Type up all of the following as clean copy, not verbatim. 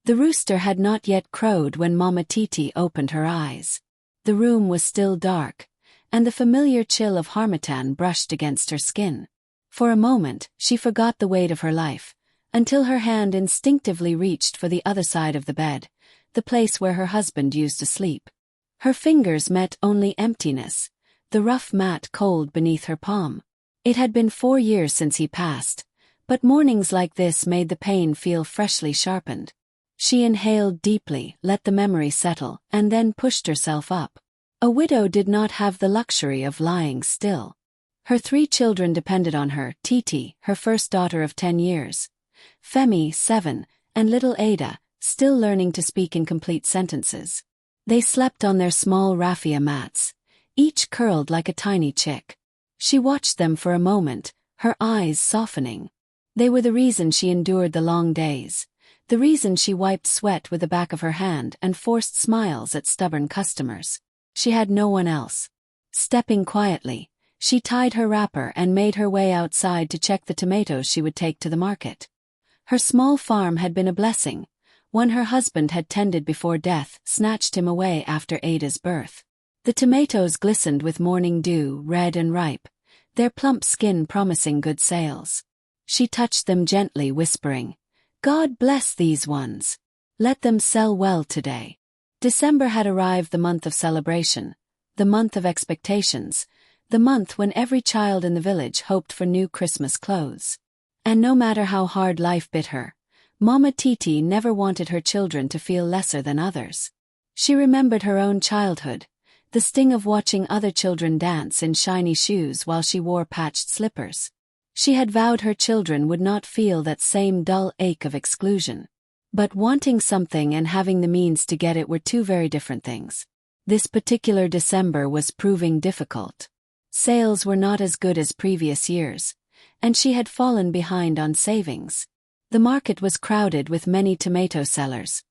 The rooster had not yet crowed when Mama Titi opened her eyes. The room was still dark, and the familiar chill of harmattan brushed against her skin. For a moment, she forgot the weight of her life, until her hand instinctively reached for the other side of the bed, the place where her husband used to sleep. Her fingers met only emptiness, the rough mat cold beneath her palm. It had been 4 years since he passed, but mornings like this made the pain feel freshly sharpened. She inhaled deeply, let the memory settle, and then pushed herself up. A widow did not have the luxury of lying still. Her 3 children depended on her: Titi, her first daughter of 10 years, Femi, 7, and little Ada, still learning to speak incomplete sentences. They slept on their small raffia mats, each curled like a tiny chick. She watched them for a moment, her eyes softening. They were the reason she endured the long days, the reason she wiped sweat with the back of her hand and forced smiles at stubborn customers. She had no one else. Stepping quietly, she tied her wrapper and made her way outside to check the tomatoes she would take to the market. Her small farm had been a blessing, one her husband had tended before death snatched him away after Ada's birth. The tomatoes glistened with morning dew, red and ripe, their plump skin promising good sales. She touched them gently, whispering, "God bless these ones. Let them sell well today." December had arrived, the month of celebration, the month of expectations, the month when every child in the village hoped for new Christmas clothes. And no matter how hard life bit her, Mama Titi never wanted her children to feel lesser than others. She remembered her own childhood, the sting of watching other children dance in shiny shoes while she wore patched slippers. She had vowed her children would not feel that same dull ache of exclusion. But wanting something and having the means to get it were 2 very different things. This particular December was proving difficult. Sales were not as good as previous years, and she had fallen behind on savings. The market was crowded with many tomato sellers,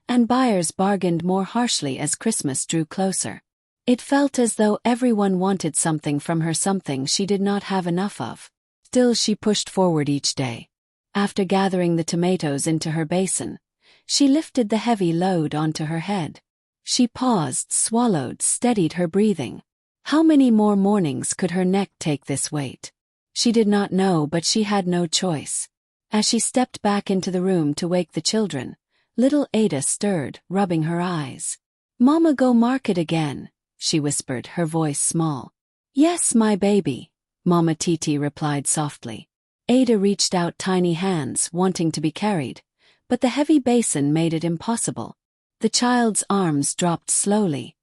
and buyers bargained more harshly as Christmas drew closer. It felt as though everyone wanted something from her, something she did not have enough of. Still, she pushed forward each day. After gathering the tomatoes into her basin, she lifted the heavy load onto her head. She paused, swallowed, steadied her breathing. How many more mornings could her neck take this weight? She did not know, but she had no choice. As she stepped back into the room to wake the children, little Ada stirred, rubbing her eyes. "Mama go market again," she whispered, her voice small. "Yes, my baby," Mama Titi replied softly. Ada reached out tiny hands, wanting to be carried, but the heavy basin made it impossible. The child's arms dropped slowly,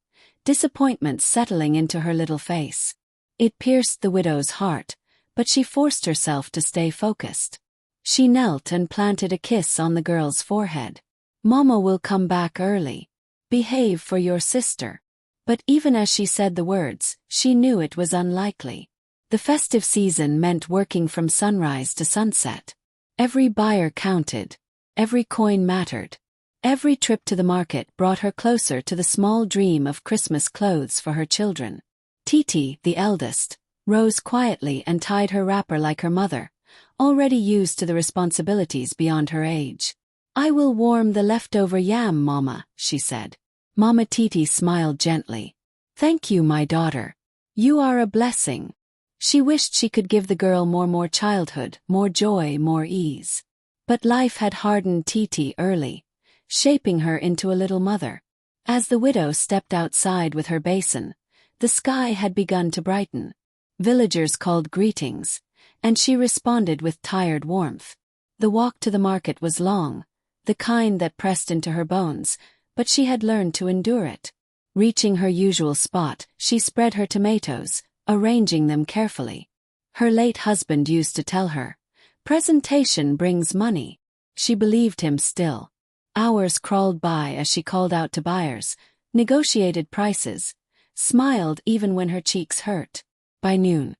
disappointment settling into her little face. It pierced the widow's heart, but she forced herself to stay focused. She knelt and planted a kiss on the girl's forehead. "Mama will come back early. Behave for your sister." But even as she said the words, she knew it was unlikely. The festive season meant working from sunrise to sunset. Every buyer counted. Every coin mattered. Every trip to the market brought her closer to the small dream of Christmas clothes for her children. Titi, the eldest, rose quietly and tied her wrapper like her mother, already used to the responsibilities beyond her age. "I will warm the leftover yam, Mama," she said. Mama Titi smiled gently. "Thank you, my daughter. You are a blessing." She wished she could give the girl more childhood, more joy, more ease. But life had hardened Titi early, shaping her into a little mother. As the widow stepped outside with her basin, the sky had begun to brighten. Villagers called greetings, and she responded with tired warmth. The walk to the market was long, the kind that pressed into her bones, but she had learned to endure it. Reaching her usual spot, she spread her tomatoes, arranging them carefully. Her late husband used to tell her, "Presentation brings money." She believed him still. Hours crawled by as she called out to buyers, negotiated prices, smiled even when her cheeks hurt. By noon,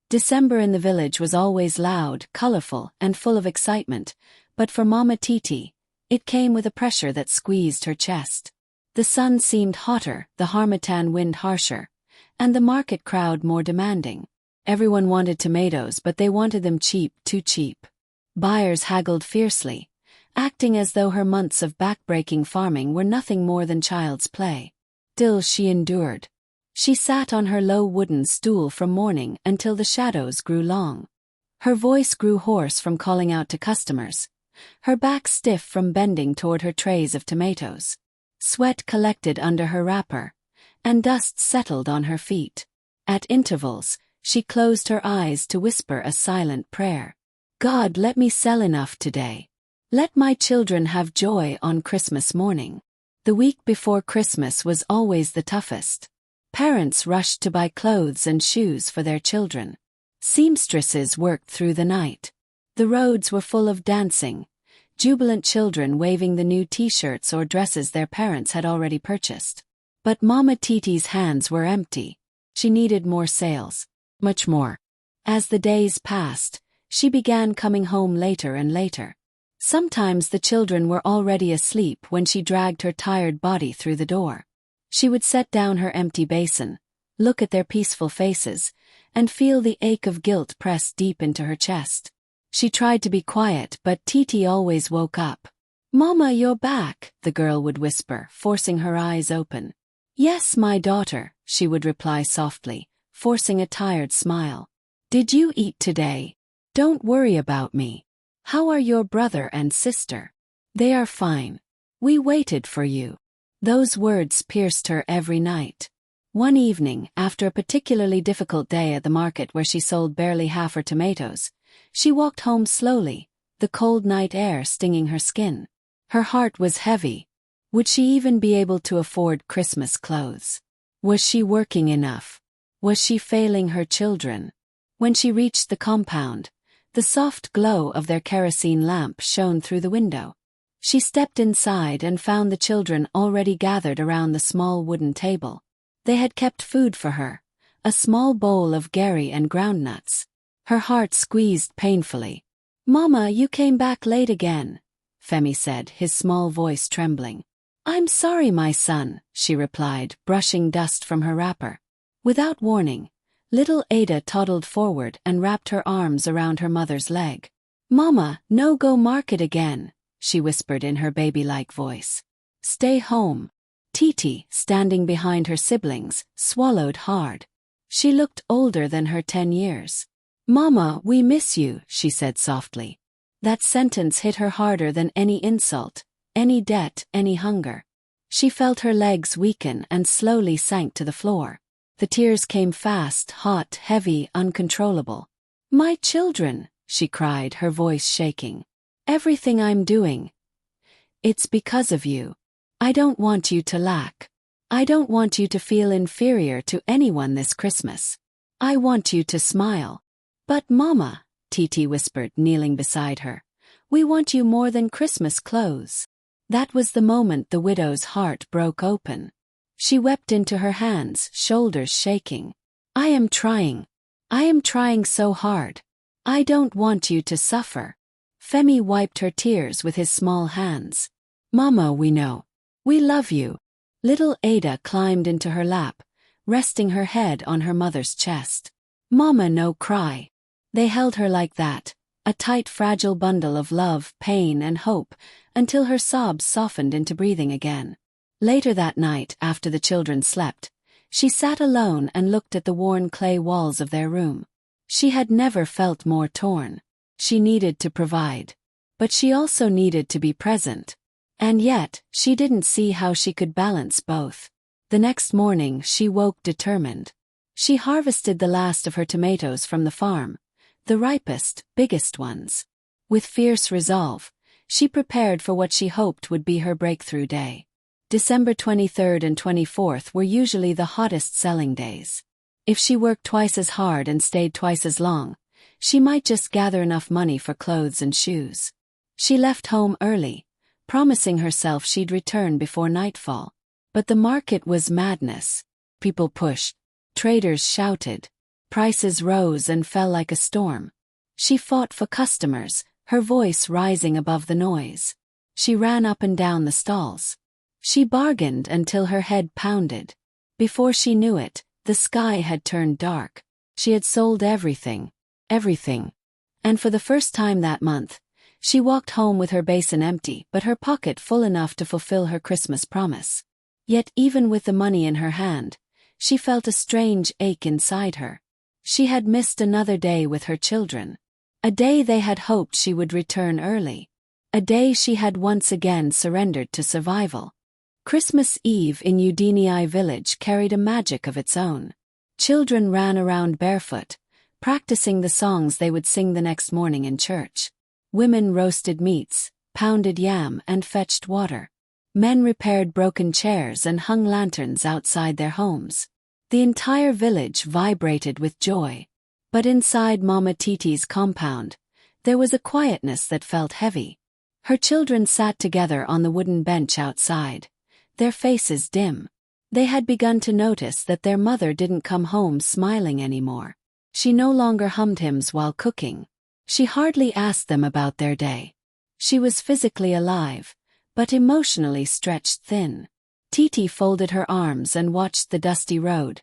December in the village was always loud, colorful, and full of excitement, but for Mama Titi, it came with a pressure that squeezed her chest. The sun seemed hotter, the harmattan wind harsher, and the market crowd more demanding. Everyone wanted tomatoes, but they wanted them cheap, too cheap. Buyers haggled fiercely, acting as though her months of back-breaking farming were nothing more than child's play. Still she endured. She sat on her low wooden stool from morning until the shadows grew long. Her voice grew hoarse from calling out to customers, her back stiff from bending toward her trays of tomatoes. Sweat collected under her wrapper, and dust settled on her feet. At intervals, she closed her eyes to whisper a silent prayer. God, let me sell enough today. Let my children have joy on Christmas morning. The week before Christmas was always the toughest. Parents rushed to buy clothes and shoes for their children. Seamstresses worked through the night. The roads were full of dancing, jubilant children waving the new t-shirts or dresses their parents had already purchased. But Mama Titi's hands were empty. She needed more sales. Much more. As the days passed, she began coming home later and later. Sometimes the children were already asleep when she dragged her tired body through the door. She would set down her empty basin, look at their peaceful faces, and feel the ache of guilt press deep into her chest. She tried to be quiet, but Titi always woke up. "Mama, you're back," the girl would whisper, forcing her eyes open. "Yes, my daughter," she would reply softly, forcing a tired smile. "Did you eat today? Don't worry about me. How are your brother and sister?" "They are fine. We waited for you." Those words pierced her every night. One evening, after a particularly difficult day at the market where she sold barely half her tomatoes, she walked home slowly, the cold night air stinging her skin. Her heart was heavy. Would she even be able to afford Christmas clothes? Was she working enough? Was she failing her children? When she reached the compound, the soft glow of their kerosene lamp shone through the window. She stepped inside and found the children already gathered around the small wooden table. They had kept food for her, a small bowl of gari and groundnuts. Her heart squeezed painfully. "Mama, you came back late again," Femi said, his small voice trembling. "I'm sorry, my son," she replied, brushing dust from her wrapper. Without warning, little Ada toddled forward and wrapped her arms around her mother's leg. "Mama, no go market again," she whispered in her baby-like voice. "Stay home." Titi, standing behind her siblings, swallowed hard. She looked older than her 10 years. "Mama, we miss you," she said softly. That sentence hit her harder than any insult, any debt, any hunger. She felt her legs weaken and slowly sank to the floor. The tears came fast, hot, heavy, uncontrollable. "My children," she cried, her voice shaking. "Everything I'm doing, it's because of you. I don't want you to lack. I don't want you to feel inferior to anyone this Christmas. I want you to smile." "But Mama," Titi whispered, kneeling beside her, "we want you more than Christmas clothes." That was the moment the widow's heart broke open. She wept into her hands, shoulders shaking. "I am trying. I am trying so hard. I don't want you to suffer." Femi wiped her tears with his small hands. "Mama, we know. We love you." Little Ada climbed into her lap, resting her head on her mother's chest. "Mama, no cry." They held her like that, a tight, fragile bundle of love, pain, and hope, until her sobs softened into breathing again. Later that night, after the children slept, she sat alone and looked at the worn clay walls of their room. She had never felt more torn. She needed to provide, but she also needed to be present. And yet, she didn't see how she could balance both. The next morning, she woke determined. She harvested the last of her tomatoes from the farm, the ripest, biggest ones. With fierce resolve, she prepared for what she hoped would be her breakthrough day. December 23rd and 24th were usually the hottest selling days. If she worked twice as hard and stayed twice as long, she might just gather enough money for clothes and shoes. She left home early, promising herself she'd return before nightfall. But the market was madness. People pushed. Traders shouted. Prices rose and fell like a storm. She fought for customers, her voice rising above the noise. She ran up and down the stalls. She bargained until her head pounded. Before she knew it, the sky had turned dark. She had sold everything. Everything. And for the first time that month, She walked home with her basin empty but her pocket full enough to fulfill her Christmas promise. Yet even with the money in her hand, she felt a strange ache inside her. She had missed another day with her children. A day they had hoped she would return early. A day she had once again surrendered to survival. Christmas Eve in Udinii village carried a magic of its own. Children ran around barefoot, practicing the songs they would sing the next morning in church. Women roasted meats, pounded yam and fetched water. Men repaired broken chairs and hung lanterns outside their homes. The entire village vibrated with joy. But inside Mama Titi's compound, there was a quietness that felt heavy. Her children sat together on the wooden bench outside, their faces dim. They had begun to notice that their mother didn't come home smiling anymore. She no longer hummed hymns while cooking. She hardly asked them about their day. She was physically alive, but emotionally stretched thin. Titi folded her arms and watched the dusty road,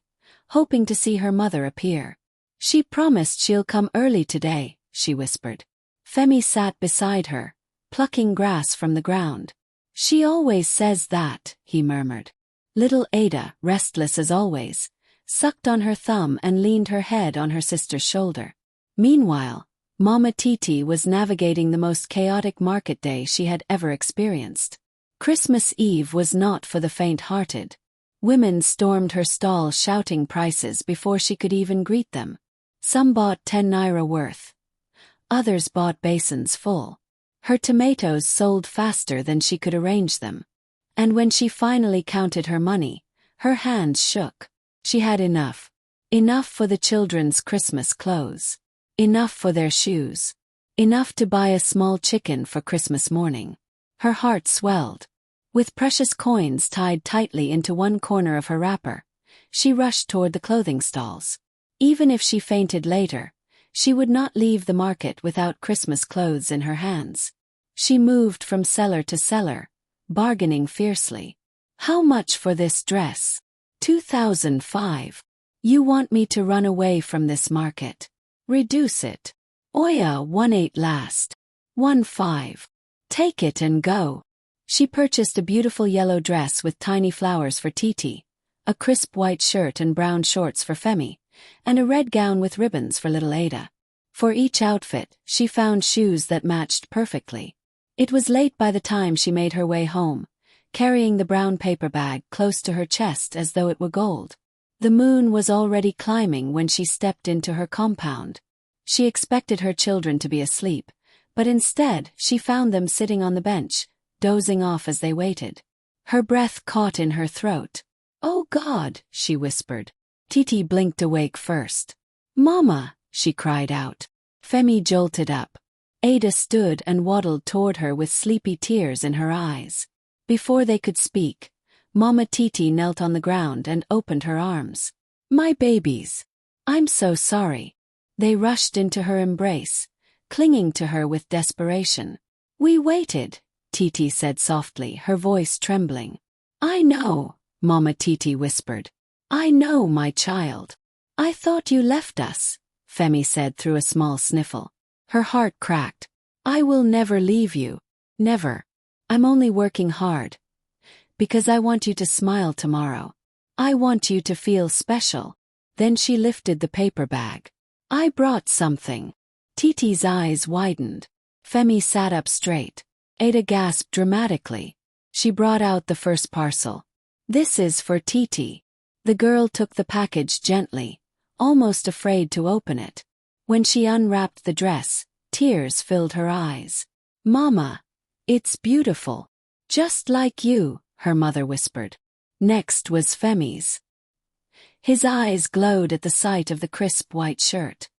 hoping to see her mother appear. "She promised she'll come early today," she whispered. Femi sat beside her, plucking grass from the ground. "She always says that," he murmured. Little Ada, restless as always, sucked on her thumb and leaned her head on her sister's shoulder. Meanwhile, Mama Titi was navigating the most chaotic market day she had ever experienced. Christmas Eve was not for the faint-hearted. Women stormed her stall shouting prices before she could even greet them. Some bought 10 naira worth. Others bought basins full. Her tomatoes sold faster than she could arrange them. And when she finally counted her money, her hands shook. She had enough. Enough for the children's Christmas clothes. Enough for their shoes. Enough to buy a small chicken for Christmas morning. Her heart swelled. With precious coins tied tightly into one corner of her wrapper, she rushed toward the clothing stalls. Even if she fainted later, she would not leave the market without Christmas clothes in her hands. She moved from cellar to cellar, bargaining fiercely. "How much for this dress?" 2,005. "You want me to run away from this market? Reduce it." "Oya 1.8 last. 1.5. Take it and go." She purchased a beautiful yellow dress with tiny flowers for Titi, a crisp white shirt and brown shorts for Femi, and a red gown with ribbons for little Ada. For each outfit, she found shoes that matched perfectly. It was late by the time she made her way home, carrying the brown paper bag close to her chest as though it were gold. The moon was already climbing when she stepped into her compound. She expected her children to be asleep, but instead she found them sitting on the bench, dozing off as they waited. Her breath caught in her throat. "Oh God," she whispered. Titi blinked awake first. "Mama," she cried out. Femi jolted up. Ada stood and waddled toward her with sleepy tears in her eyes. Before they could speak, Mama Titi knelt on the ground and opened her arms. "My babies. I'm so sorry." They rushed into her embrace, clinging to her with desperation. "We waited," Titi said softly, her voice trembling. "I know," Mama Titi whispered. "I know, my child." "I thought you left us," Femi said through a small sniffle. Her heart cracked. "I will never leave you. Never. I'm only working hard. Because I want you to smile tomorrow. I want you to feel special." Then she lifted the paper bag. "I brought something." Titi's eyes widened. Femi sat up straight. Ada gasped dramatically. She brought out the first parcel. "This is for Titi." The girl took the package gently, almost afraid to open it. When she unwrapped the dress, tears filled her eyes. "Mama, it's beautiful. Just like you," her mother whispered. Next was Femi's. His eyes glowed at the sight of the crisp white shirt.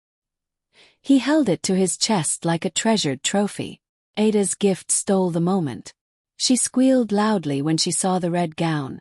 He held it to his chest like a treasured trophy. Ada's gift stole the moment. She squealed loudly when she saw the red gown,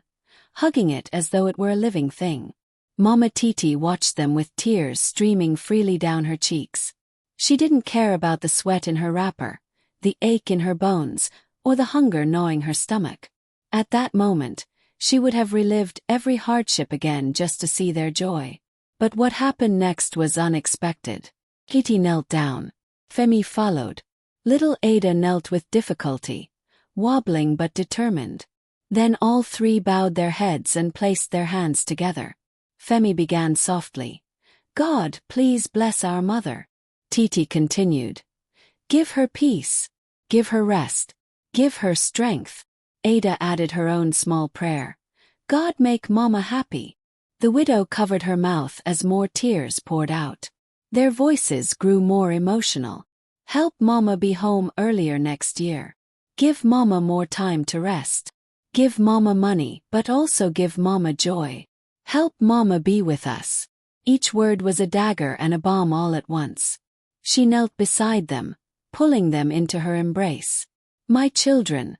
hugging it as though it were a living thing. Mama Titi watched them with tears streaming freely down her cheeks. She didn't care about the sweat in her wrapper, the ache in her bones, or the hunger gnawing her stomach. At that moment, she would have relived every hardship again just to see their joy. But what happened next was unexpected. Titi knelt down. Femi followed. Little Ada knelt with difficulty, wobbling but determined. Then all three bowed their heads and placed their hands together. Femi began softly. God, please bless our mother. Titi continued. Give her peace. Give her rest. Give her strength. Ada added her own small prayer. God make Mama happy. The widow covered her mouth as more tears poured out. Their voices grew more emotional. Help Mama be home earlier next year. Give Mama more time to rest. Give Mama money, but also give Mama joy. Help Mama be with us. Each word was a dagger and a bomb all at once. She knelt beside them, pulling them into her embrace. My children,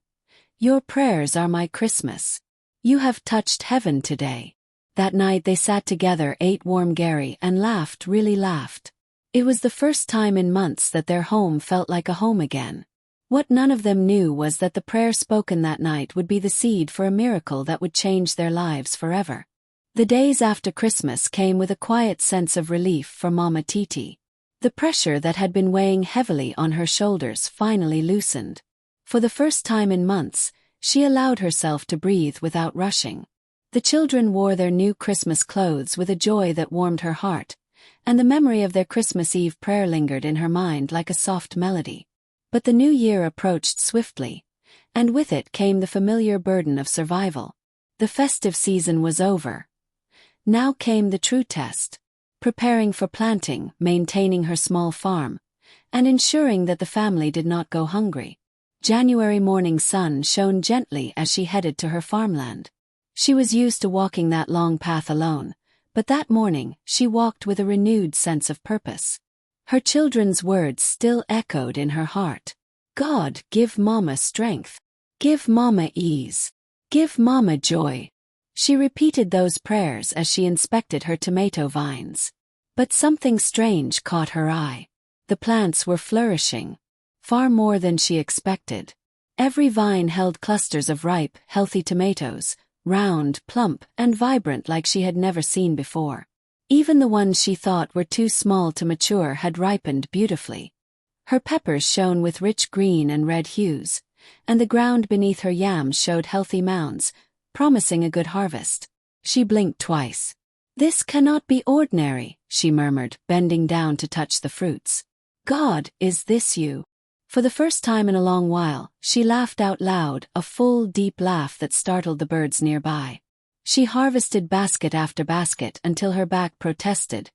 your prayers are my Christmas. You have touched heaven today. That night they sat together, ate warm gari, and laughed, really laughed. It was the first time in months that their home felt like a home again. What none of them knew was that the prayer spoken that night would be the seed for a miracle that would change their lives forever. The days after Christmas came with a quiet sense of relief for Mama Titi. The pressure that had been weighing heavily on her shoulders finally loosened. For the first time in months, she allowed herself to breathe without rushing. The children wore their new Christmas clothes with a joy that warmed her heart, and the memory of their Christmas Eve prayer lingered in her mind like a soft melody. But the new year approached swiftly, and with it came the familiar burden of survival. The festive season was over. Now came the true test. Preparing for planting, maintaining her small farm, and ensuring that the family did not go hungry. January morning sun shone gently as she headed to her farmland. She was used to walking that long path alone, but that morning she walked with a renewed sense of purpose. Her children's words still echoed in her heart. God, give Mama strength. Give Mama ease. Give Mama joy. She repeated those prayers as she inspected her tomato vines. But something strange caught her eye. The plants were flourishing. Far more than she expected. Every vine held clusters of ripe, healthy tomatoes, round, plump, and vibrant like she had never seen before. Even the ones she thought were too small to mature had ripened beautifully. Her peppers shone with rich green and red hues, and the ground beneath her yams showed healthy mounds, promising a good harvest. She blinked twice. This cannot be ordinary, she murmured, bending down to touch the fruits. God, is this you? For the first time in a long while, she laughed out loud, a full, deep laugh that startled the birds nearby. She harvested basket after basket until her back protested,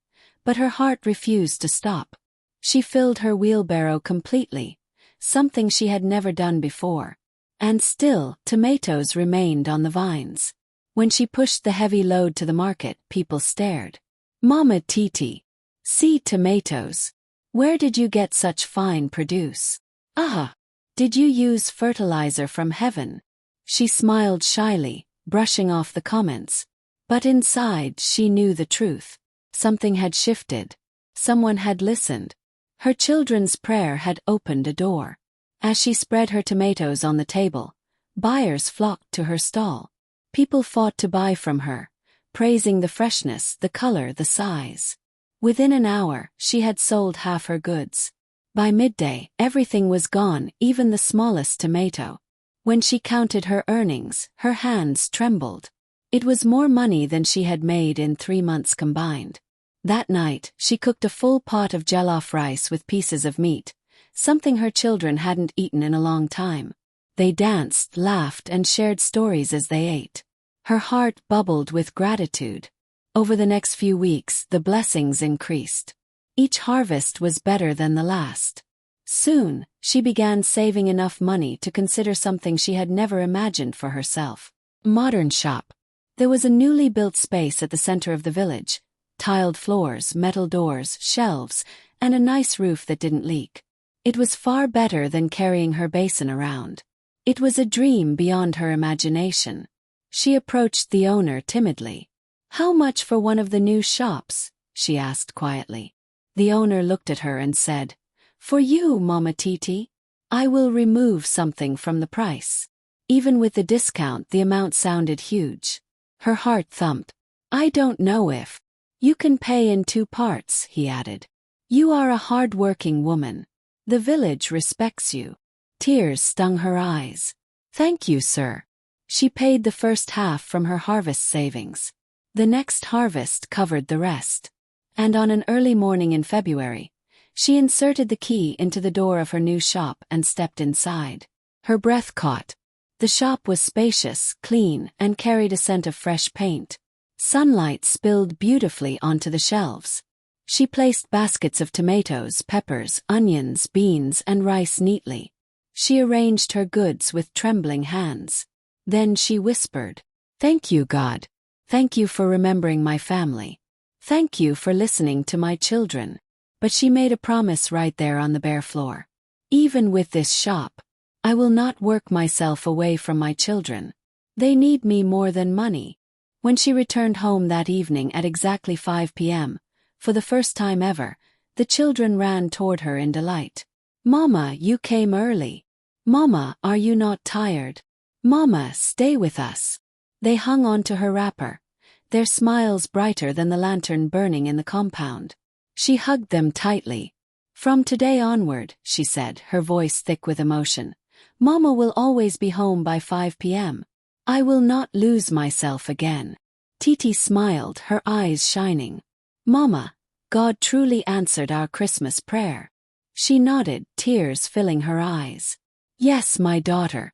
but her heart refused to stop. She filled her wheelbarrow completely, something she had never done before. And still, tomatoes remained on the vines. When she pushed the heavy load to the market, people stared. Mama Titi. See tomatoes. Where did you get such fine produce? Ah! Did you use fertilizer from heaven? She smiled shyly, brushing off the comments. But inside she knew the truth. Something had shifted. Someone had listened. Her children's prayer had opened a door. As she spread her tomatoes on the table, buyers flocked to her stall. People fought to buy from her, praising the freshness, the color, the size. Within an hour, she had sold half her goods. By midday, everything was gone, even the smallest tomato. When she counted her earnings, her hands trembled. It was more money than she had made in 3 months combined. That night, she cooked a full pot of jollof rice with pieces of meat, something her children hadn't eaten in a long time. They danced, laughed, and shared stories as they ate. Her heart bubbled with gratitude. Over the next few weeks, the blessings increased. Each harvest was better than the last. Soon, she began saving enough money to consider something she had never imagined for herself. Modern shop. There was a newly built space at the center of the village, tiled floors, metal doors, shelves, and a nice roof that didn't leak. It was far better than carrying her basin around. It was a dream beyond her imagination. She approached the owner timidly. How much for one of the new shops? She asked quietly. The owner looked at her and said, For you, Mama Titi. I will remove something from the price. Even with the discount, the amount sounded huge. Her heart thumped. I don't know if. You can pay in 2 parts, he added. You are a hard-working woman. The village respects you. Tears stung her eyes. Thank you, sir. She paid the first half from her harvest savings. The next harvest covered the rest. And on an early morning in February, she inserted the key into the door of her new shop and stepped inside. Her breath caught. The shop was spacious, clean, and carried a scent of fresh paint. Sunlight spilled beautifully onto the shelves. She placed baskets of tomatoes, peppers, onions, beans, and rice neatly. She arranged her goods with trembling hands. Then she whispered, "Thank you, God. Thank you for remembering my family. Thank you for listening to my children." But she made a promise right there on the bare floor. "Even with this shop, I will not work myself away from my children. They need me more than money." When she returned home that evening at exactly 5 p.m., for the first time ever, the children ran toward her in delight. "Mama, you came early. Mama, are you not tired? Mama, stay with us." They hung on to her wrapper, their smiles brighter than the lantern burning in the compound. She hugged them tightly. "From today onward," she said, her voice thick with emotion, "Mama will always be home by 5 p.m. I will not lose myself again." Titi smiled, her eyes shining. "Mama, God truly answered our Christmas prayer." She nodded, tears filling her eyes. "Yes, my daughter.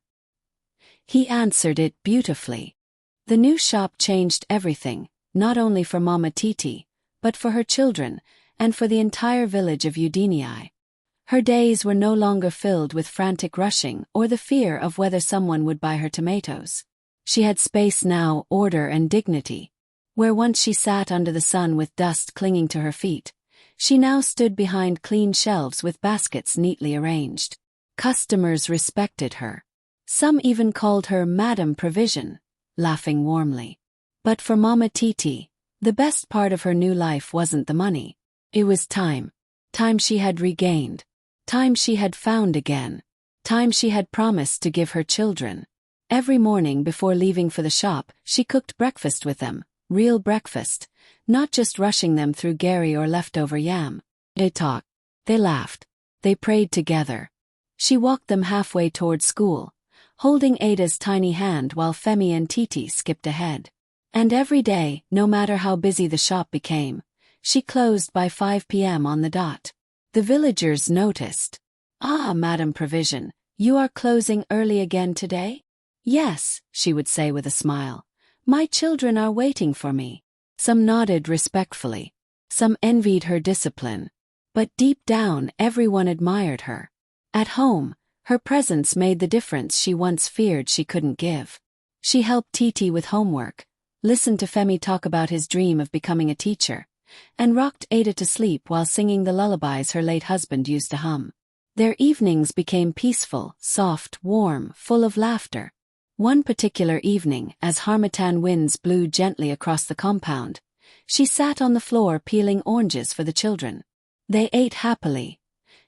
He answered it beautifully." The new shop changed everything, not only for Mama Titi, but for her children, and for the entire village of Udinii. Her days were no longer filled with frantic rushing or the fear of whether someone would buy her tomatoes. She had space now, order and dignity. Where once she sat under the sun with dust clinging to her feet, she now stood behind clean shelves with baskets neatly arranged. Customers respected her. Some even called her Madam Provision, laughing warmly. But for Mama Titi, the best part of her new life wasn't the money. It was time. Time she had regained. Time she had found again. Time she had promised to give her children. Every morning before leaving for the shop, she cooked breakfast with them, real breakfast, not just rushing them through gari or leftover yam. They talked. They laughed. They prayed together. She walked them halfway toward school, holding Ada's tiny hand while Femi and Titi skipped ahead. And every day, no matter how busy the shop became, she closed by 5 p.m. on the dot. The villagers noticed. "Ah, Madam Provision, you are closing early again today?" "Yes," she would say with a smile. "My children are waiting for me." Some nodded respectfully. Some envied her discipline. But deep down, everyone admired her. At home, her presence made the difference she once feared she couldn't give. She helped Titi with homework, listened to Femi talk about his dream of becoming a teacher, and rocked Ada to sleep while singing the lullabies her late husband used to hum. Their evenings became peaceful, soft, warm, full of laughter. One particular evening, as harmattan winds blew gently across the compound, she sat on the floor peeling oranges for the children. They ate happily,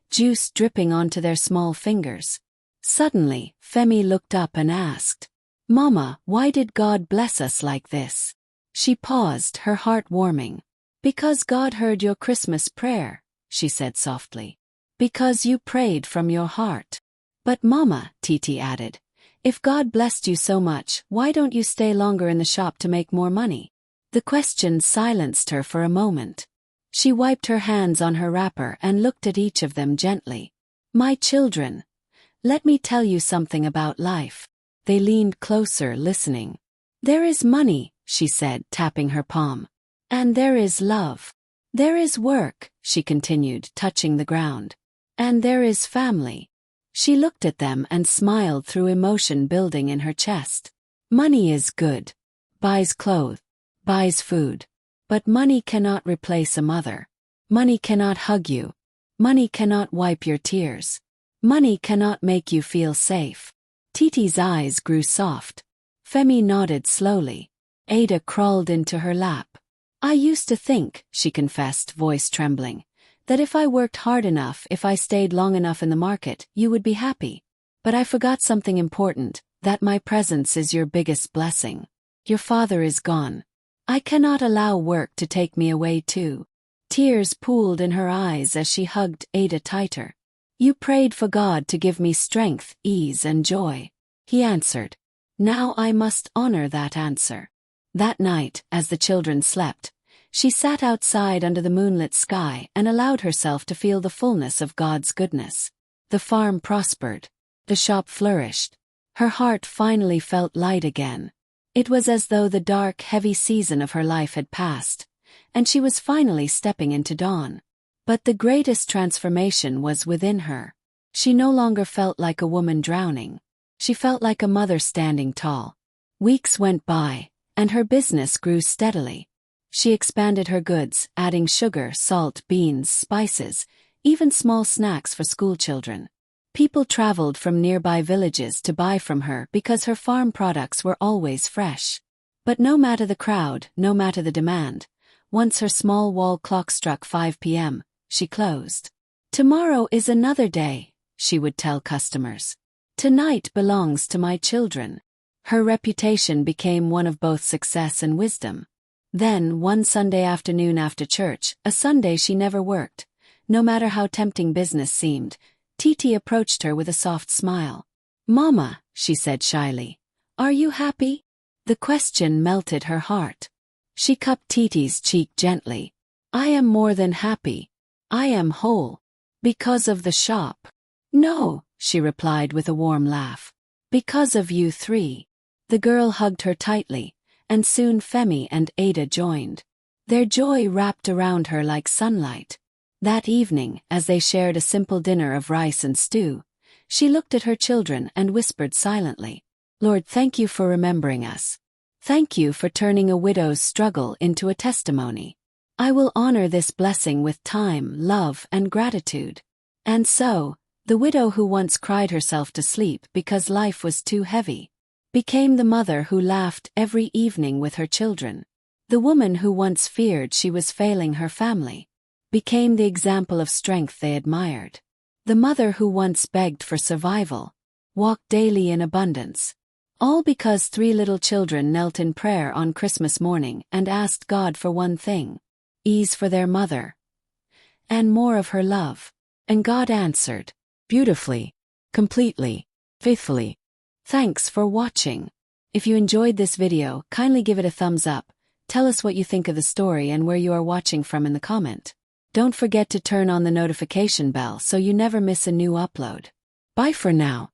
juice dripping onto their small fingers. Suddenly, Femi looked up and asked, "Mama, why did God bless us like this?" She paused, her heart warming. "Because God heard your Christmas prayer," she said softly. "Because you prayed from your heart." "But Mama," Titi added, "if God blessed you so much, why don't you stay longer in the shop to make more money?" The question silenced her for a moment. She wiped her hands on her wrapper and looked at each of them gently. "My children, let me tell you something about life." They leaned closer, listening. "There is money," she said, tapping her palm. "And there is love. There is work," she continued, touching the ground. "And there is family." She looked at them and smiled through emotion building in her chest. "Money is good. Buys clothes. Buys food. But money cannot replace a mother. Money cannot hug you. Money cannot wipe your tears. Money cannot make you feel safe." Titi's eyes grew soft. Femi nodded slowly. Ada crawled into her lap. "I used to think," she confessed, voice trembling, "that if I worked hard enough, if I stayed long enough in the market, you would be happy. But I forgot something important, that my presence is your biggest blessing. Your father is gone. I cannot allow work to take me away too." Tears pooled in her eyes as she hugged Ada tighter. You prayed for God to give me strength, ease and joy. He answered. Now I must honor that answer. That night, as the children slept, she sat outside under the moonlit sky and allowed herself to feel the fullness of God's goodness. The farm prospered. The shop flourished. Her heart finally felt light again. It was as though the dark, heavy season of her life had passed, and she was finally stepping into dawn. But the greatest transformation was within her. She no longer felt like a woman drowning. She felt like a mother standing tall. Weeks went by, and her business grew steadily. She expanded her goods, adding sugar, salt, beans, spices, even small snacks for schoolchildren. People traveled from nearby villages to buy from her because her farm products were always fresh. But no matter the crowd, no matter the demand, once her small wall clock struck 5 p.m., she closed. Tomorrow is another day, she would tell customers. Tonight belongs to my children. Her reputation became one of both success and wisdom. Then, one Sunday afternoon after church, a Sunday she never worked, no matter how tempting business seemed, Titi approached her with a soft smile. Mama, she said shyly, are you happy? The question melted her heart. She cupped Titi's cheek gently. I am more than happy. I am whole. Because of the shop. No, she replied with a warm laugh. Because of you three. The girl hugged her tightly, and soon Femi and Ada joined. Their joy wrapped around her like sunlight. That evening, as they shared a simple dinner of rice and stew, she looked at her children and whispered silently, Lord, thank you for remembering us. Thank you for turning a widow's struggle into a testimony. I will honor this blessing with time, love, and gratitude. And so, the widow who once cried herself to sleep because life was too heavy, became the mother who laughed every evening with her children. The woman who once feared she was failing her family, became the example of strength they admired. The mother who once begged for survival, walked daily in abundance. All because 3 little children knelt in prayer on Christmas morning and asked God for one thing: ease for their mother, and more of her love. And God answered, beautifully, completely, faithfully. Thanks for watching. If you enjoyed this video, kindly give it a thumbs up, tell us what you think of the story and where you are watching from in the comment. Don't forget to turn on the notification bell so you never miss a new upload. Bye for now.